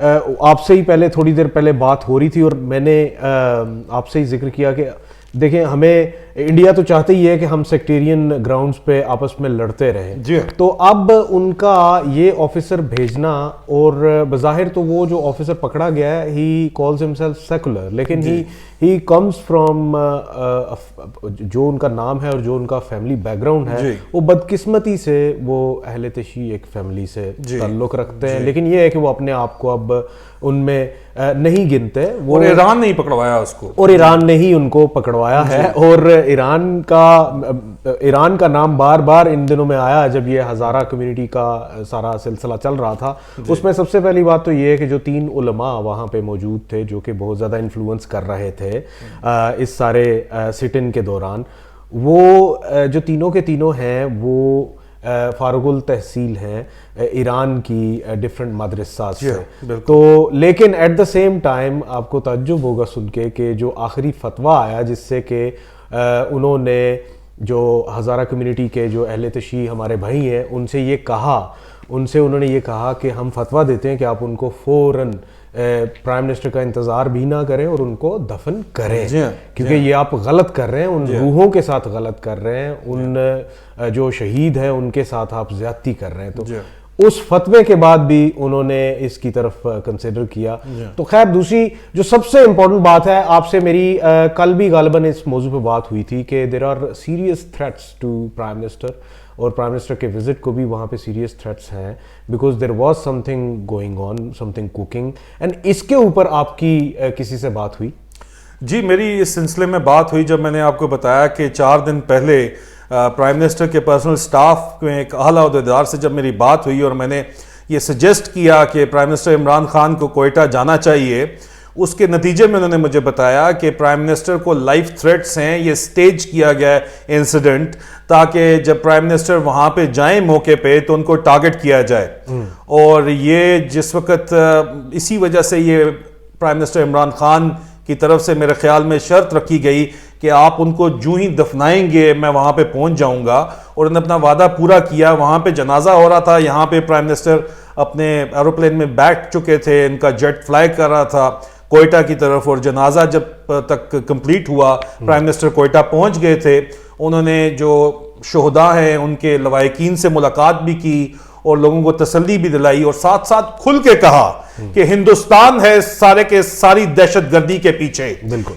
آپ سے ہی پہلے تھوڑی دیر پہلے بات ہو رہی تھی اور میں نے آپ سے ہی ذکر کیا کہ دیکھیں ہمیں انڈیا تو چاہتے ہی ہے کہ ہم سیکٹیرین گراؤنڈز پہ آپس میں لڑتے رہیں، تو اب ان کا یہ آفیسر بھیجنا، اور بظاہر تو وہ جو آفیسر پکڑا گیا ہے ہی کالز ہمسیلف سیکولر، لیکن ہی کمز فرام جو ان کا نام ہے اور جو ان کا فیملی بیک گراؤنڈ ہے وہ بدقسمتی سے وہ اہل تشیع ایک فیملی سے تعلق رکھتے ہیں، لیکن یہ ہے کہ وہ اپنے آپ کو اب ان میں نہیں گنتے، وہ ایران نے ہی پکڑوایا اس کو، اور ایران نے ہی ان کو پکڑوایا ہے، اور ایران کا نام بار بار ان دنوں میں آیا جب یہ ہزارہ کمیونٹی کا سارا سلسلہ چل رہا تھا۔ اس میں سب سے پہلی بات تو یہ ہے کہ جو 3 علماء وہاں پہ موجود تھے جو کہ بہت زیادہ انفلوئنس کر رہے تھے اس سارے سٹ ان کے دوران، وہ جو تینوں کے تینوں ہیں وہ فارغ التحصیل ہیں ایران کی ڈفرینٹ مدرسات سے، تو لیکن ایٹ دا سیم ٹائم آپ کو تعجب ہوگا سن کے کہ جو آخری فتویٰ آیا جس سے کہ انہوں نے جو ہزارہ کمیونٹی کے جو اہل تشیع ہمارے بھائی ہیں ان سے انہوں نے یہ کہا کہ ہم فتویٰ دیتے ہیں کہ آپ ان کو فوراً پرائم منسٹر کا انتظار بھی نہ کریں اور ان کو دفن کریں، کیونکہ یہ آپ غلط کر رہے ہیں، ان روحوں کے ساتھ غلط کر رہے ہیں، ان جو شہید ہیں ان کے ساتھ آپ زیادتی کر رہے ہیں۔ تو اس فتوے کے بعد بھی انہوں نے اس کی طرف کنسیڈر کیا۔ تو خیر دوسری جو سب سے امپورٹنٹ بات ہے، آپ سے میری کل بھی غالباً اس موضوع پہ بات ہوئی تھی کہ there are serious threats to prime minister, اور پرائم منسٹر کے وزٹ کو بھی وہاں پہ سیریس تھریٹس ہیں، because there was something going on, something cooking, and اس کے اوپر آپ کی کسی سے بات ہوئی؟ جی میری اس سلسلے میں بات ہوئی جب میں نے آپ کو بتایا کہ 4 دن پہلے پرائم منسٹر کے پرسنل سٹاف میں ایک اعلیٰ عہدیدار سے جب میری بات ہوئی اور میں نے یہ سجیسٹ کیا کہ پرائم منسٹر عمران خان کو کوئٹہ جانا چاہیے، اس کے نتیجے میں انہوں نے مجھے بتایا کہ پرائم منسٹر کو لائف تھریٹس ہیں، یہ سٹیج کیا گیا ہے انسیڈنٹ تاکہ جب پرائم منسٹر وہاں پہ جائیں موقع پہ تو ان کو ٹارگٹ کیا جائے، اور یہ جس وقت اسی وجہ سے یہ پرائم منسٹر عمران خان کی طرف سے میرے خیال میں شرط رکھی گئی کہ آپ ان کو جو ہی دفنائیں گے میں وہاں پہ پہنچ جاؤں گا، اور انہوں نے اپنا وعدہ پورا کیا۔ وہاں پہ جنازہ ہو رہا تھا، یہاں پہ پرائم منسٹر اپنے ایروپلین میں بیٹھ چکے تھے، ان کا جیٹ فلائی کر رہا تھا کوئٹہ کی طرف، اور جنازہ جب تک کمپلیٹ ہوا پرائم منسٹر کوئٹہ پہنچ گئے تھے، انہوں نے جو شہداء ہیں ان کے لواحقین سے ملاقات بھی کی اور لوگوں کو تسلی بھی دلائی، اور ساتھ ساتھ کھل کے کہا کہ ہندوستان ہے سارے کے ساری دہشت گردی کے پیچھے،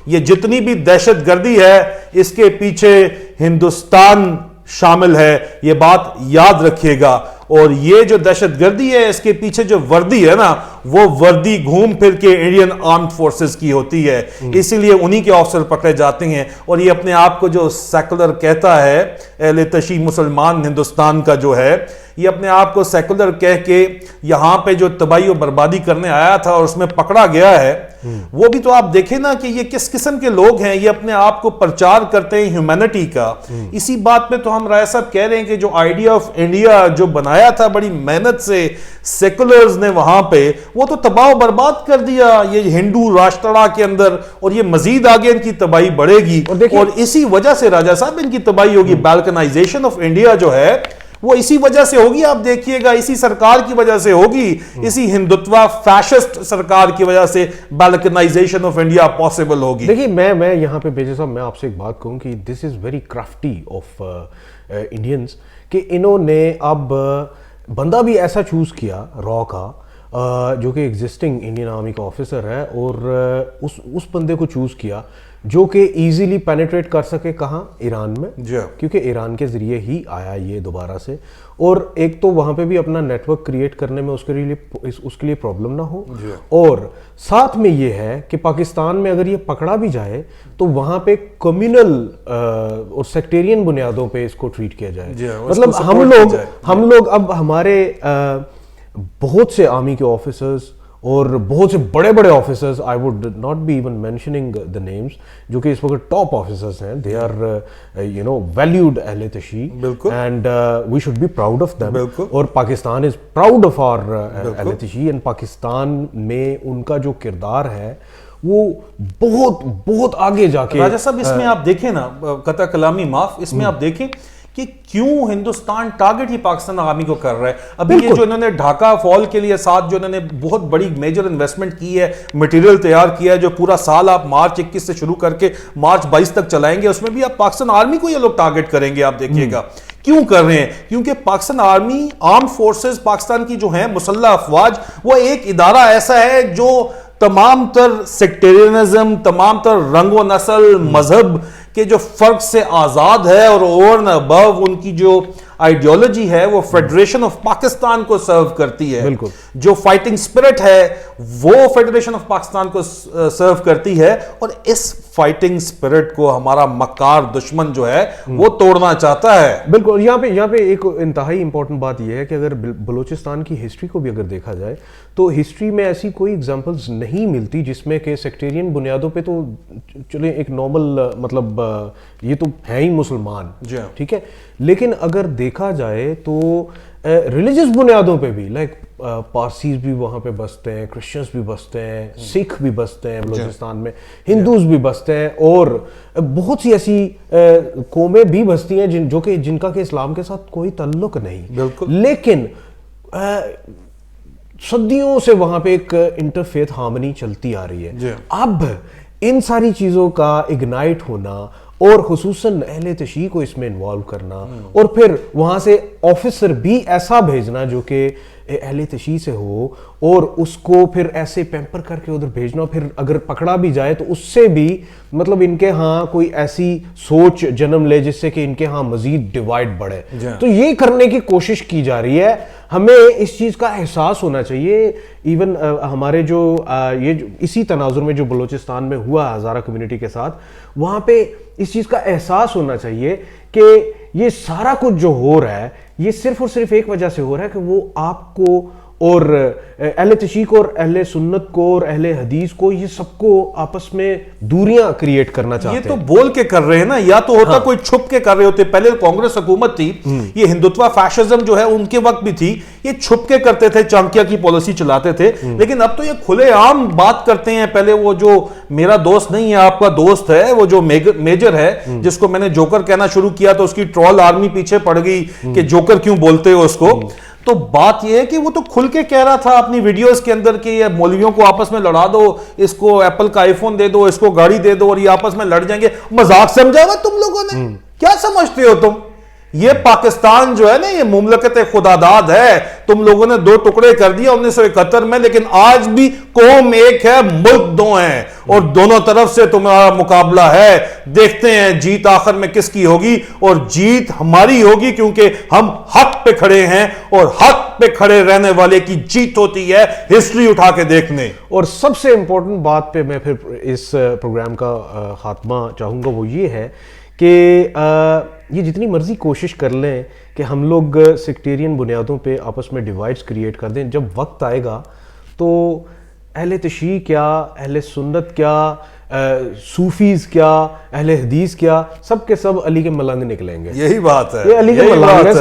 یہ جتنی بھی دہشت گردی ہے اس کے پیچھے ہندوستان شامل ہے، یہ بات یاد رکھیے گا، اور یہ جو دہشت گردی ہے اس کے پیچھے جو وردی ہے نا وہ وردی گھوم پھر کے انڈین آرمڈ فورسز کی ہوتی ہے، اسی لیے انہی کے آفیسر پکڑے جاتے ہیں، اور یہ اپنے آپ کو جو سیکولر کہتا ہے، اہل تشیع مسلمان ہندوستان کا جو ہے، یہ اپنے آپ کو سیکولر کہہ کے یہاں پہ جو تباہی و بربادی کرنے آیا تھا اور اس میں پکڑا گیا ہے، وہ بھی تو آپ دیکھیں نا کہ یہ کس قسم کے لوگ ہیں، یہ اپنے آپ کو پرچار کرتے ہیں ہیومینٹی کا۔ اسی بات پہ تو ہم رائے صاحب کہہ رہے ہیں کہ جو آئیڈیا آف انڈیا جو بنایا تھا بڑی محنت سے سیکولرز نے وہاں پہ، وہ تو تباہ و برباد کر دیا یہ ہندو راشٹرا کے اندر، اور یہ مزید آگے ان کی تباہی بڑھے گی، اور اسی وجہ سے راجہ صاحب ان کی تباہی ہوگی۔ بالکنائزیشن آف انڈیا جو ہے وہ اسی وجہ سے ہوگی، آپ دیکھیے گا اسی سرکار کی وجہ سے ہوگی، اسی ہندوتوا فیشسٹ سرکار کی وجہ سے بالکنائزیشن آف انڈیا پاسبل ہوگی۔ دیکھیے میں یہاں پہ بیجا صاحب میں آپ سے ایک بات کہوں کہ دس از ویری کرافٹی آف انڈینز کہ انہوں نے اب بندہ بھی ایسا چوز کیا را کا جو کہ ایگزسٹنگ انڈین آرمی کا آفیسر ہے، اور اس بندے کو چوز کیا جو کہ ایزیلی پینیٹریٹ کر سکے کہاں، ایران میں، کیونکہ ایران کے ذریعے ہی آیا یہ دوبارہ سے، اور ایک تو وہاں پہ بھی اپنا نیٹ ورک کریٹ کرنے میں اس کے لیے پرابلم نہ ہو، اور ساتھ میں یہ ہے کہ پاکستان میں اگر یہ پکڑا بھی جائے تو وہاں پہ کمیونل اور سیکٹیرین بنیادوں پہ اس کو ٹریٹ کیا جائے۔ مطلب ہم لوگ اب ہمارے بہت سے آرمی کے آفیسرز اور بہت سے بڑے بڑے officers, I would not be even mentioning the names, جو کہ اس وقت ٹاپ آفیسرز ہیں، دے آر ویلیوڈ اہل تشیع، and we should be proud of them, اور Pakistan is proud of our اہل تشیع، اینڈ پاکستان میں ان کا جو کردار ہے وہ بہت بہت آگے جا کے۔ راجہ صاحب اس میں آپ دیکھیں نا، قطع کلامی معاف، اس میں آپ دیکھیں کہ کہ کیوں ہندوستان ٹارگٹ ہی پاکستان آرمی کو کر رہا ہے. ابھی یہ جو انہوں نے ڈھاکہ فال کے لیے ساتھ جو انہوں نے بہت بڑی میجر انویسٹمنٹ کی ہے, مٹیریل تیار کیا ہے, جو پورا سال آپ مارچ 21 سے شروع کر کے مارچ 22 تک چلائیں گے, اس میں بھی آپ پاکستان آرمی کو یہ لوگ ٹارگٹ کریں گے. آپ دیکھیے گا کیوں کر رہے ہیں, کیونکہ Pakistan army, arm forces Pakistan کی جو ہیں مسلح افواج, وہ ایک ادارہ ایسا ہے جو تمام تر سیکٹیرینزم, تمام تر رنگ و نسل, مذہب کے جو فرق سے آزاد ہے, اور اوور اینڈ ابو ان کی جو آئیڈیالوجی ہے وہ فیڈریشن آف پاکستان کو سرو کرتی ہے. بالکل. جو فائٹنگ سپرٹ ہے وہ فیڈریشن آف پاکستان کو سرو کرتی ہے, اور اس فائٹنگ سپرٹ کو ہمارا مکار دشمن جو ہے وہ توڑنا چاہتا ہے. بالکل. یہاں پہ ایک انتہائی امپورٹنٹ بات یہ ہے کہ اگر بلوچستان کی ہسٹری کو بھی اگر دیکھا جائے تو ہسٹری میں ایسی کوئی ایگزامپلز نہیں ملتی جس میں کہ سیکٹیرین بنیادوں پہ, تو چلیں ایک نارمل مطلب یہ تو ہے ہی مسلمان, ٹھیک ہے, لیکن اگر دیکھا جائے تو ریلیجس بنیادوں پہ بھی لائک پارسیز بھی وہاں پہ بستے ہیں, کرسچنز بھی بستے ہیں, سکھ بھی بستے ہیں بلوچستان میں, ہندوز بھی بستے ہیں, اور بہت سی ایسی قومیں بھی بستی ہیں جن کا کہ اسلام کے ساتھ کوئی تعلق نہیں. بالکل. لیکن صدیوں سے وہاں پہ ایک انٹرفیتھ ہارمنی چلتی آ رہی ہے. اب ان ساری چیزوں کا اگنائٹ ہونا اور خصوصاً اہل تشیع کو اس میں انوالو کرنا, اور پھر وہاں سے آفیسر بھی ایسا بھیجنا جو کہ اہل تشیع سے ہو, اور اس کو پھر ایسے پیمپر کر کے ادھر بھیجنا, پھر اگر پکڑا بھی جائے تو اس سے بھی مطلب ان کے ہاں کوئی ایسی سوچ جنم لے جس سے کہ ان کے ہاں مزید ڈیوائڈ بڑھے. تو یہ کرنے کی کوشش کی جا رہی ہے. ہمیں اس چیز کا احساس ہونا چاہیے. ایون ہمارے جو یہ اسی تناظر میں جو بلوچستان میں ہوا ہزارہ کمیونٹی کے ساتھ, وہاں پہ اس چیز کا احساس ہونا چاہیے کہ یہ سارا کچھ جو ہو رہا ہے یہ صرف اور صرف ایک وجہ سے ہو رہا ہے کہ وہ آپ کو اور اہل تشیع کو اور اہل سنت کو اور اہل حدیث کو, یہ سب کو آپس میں دوریاں کریٹ کرنا چاہتے ہیں. یہ تو بول کے کر رہے ہیں نا, یا تو ہوتا کوئی چھپ کے کر رہے ہوتے. پہلے کانگریس حکومت تھی, یہ ہندوتوا فیشزم جو ہے ان کے وقت بھی تھی, یہ چھپ کے کرتے تھے, چانکیا کی پالیسی چلاتے تھے. لیکن اب تو یہ کھلے عام بات کرتے ہیں. پہلے وہ جو میرا دوست نہیں ہے آپ کا دوست ہے, وہ جو میجر ہے جس کو میں نے جوکر کہنا شروع کیا تو اس کی ٹرول آرمی پیچھے پڑ گئی کہ جوکر کیوں بولتے ہو اس کو. تو بات یہ ہے کہ وہ تو کھل کے کہہ رہا تھا اپنی ویڈیوز کے اندر کہ یہ مولویوں کو آپس میں لڑا دو, اس کو ایپل کا آئی فون دے دو, اس کو گاڑی دے دو, اور یہ آپس میں لڑ جائیں گے. مذاق سمجھا ہوا تم لوگوں نے؟ کیا سمجھتے ہو تم؟ یہ پاکستان جو ہے نا, یہ مملکت خداداد ہے. تم لوگوں نے دو ٹکڑے کر دیا 1971 میں, لیکن آج بھی قوم ایک ہے, ملک دو ہیں, اور دونوں طرف سے تمہارا مقابلہ ہے. دیکھتے ہیں جیت آخر میں کس کی ہوگی, اور جیت ہماری ہوگی کیونکہ ہم حق پہ کھڑے ہیں, اور حق پہ کھڑے رہنے والے کی جیت ہوتی ہے. ہسٹری اٹھا کے دیکھنے. اور سب سے امپورٹنٹ بات پہ میں پھر اس پروگرام کا خاتمہ چاہوں گا, وہ یہ ہے کہ یہ جتنی مرضی کوشش کر لیں کہ ہم لوگ سیکٹیرین بنیادوں پہ آپس میں ڈیوائڈز کریٹ کر دیں, جب وقت آئے گا تو اہل تشیع کیا, اہل سنت کیا, صوفیز کیا, اہل حدیث کیا, سب کے سب علی کے ملنگ نکلیں گے. یہی بات ہے, یہ علی کے ملنگ ہیں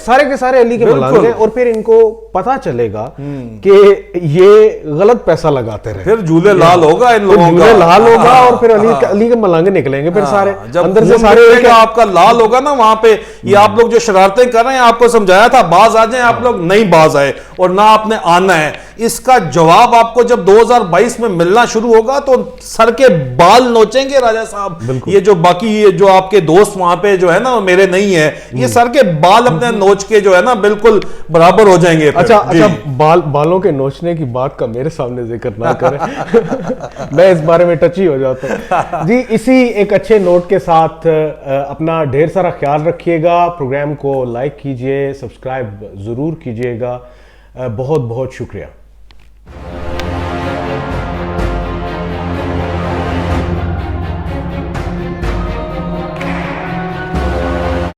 سارے کے سارے علی کے ملنگ ہیں. اور پھر ان کو پتا چلے گا کہ یہ غلط پیسہ لگاتے رہے, پھر جھولے لال ہوگا ان لوگوں کا, جھولے لال ہوگا, اور پھر علی کے ملنگ نکلیں گے. پھر سارے اندر سے سارے آپ کا لال ہوگا نا وہاں پہ. یہ آپ لوگ جو شرارتیں کر رہے ہیں, آپ کو سمجھایا تھا باز آ جائیں, آپ لوگ نہیں باز آئے, اور نہ آپ نے آنا ہے. اس کا جواب آپ کو جب 2022 میں ملنا شروع ہوگا تو سر کے بال نوچیں گے راجہ صاحب. یہ جو باقی جو آپ کے دوست وہاں پہ جو ہے نا میرے نہیں ہے, یہ سر کے بال اپنے نوچ کے جو ہے نا بالکل برابر ہو جائیں گے. اچھا بالوں کے نوچنے کی بات کا میرے سامنے ذکر نہ کریں, میں اس بارے میں ٹچی ہو جاتا ہوں. جی, اسی ایک اچھے نوٹ کے ساتھ اپنا ڈھیر سارا خیال رکھیے گا. پروگرام کو لائک کیجئے, سبسکرائب ضرور کیجئے گا. بہت بہت شکریہ.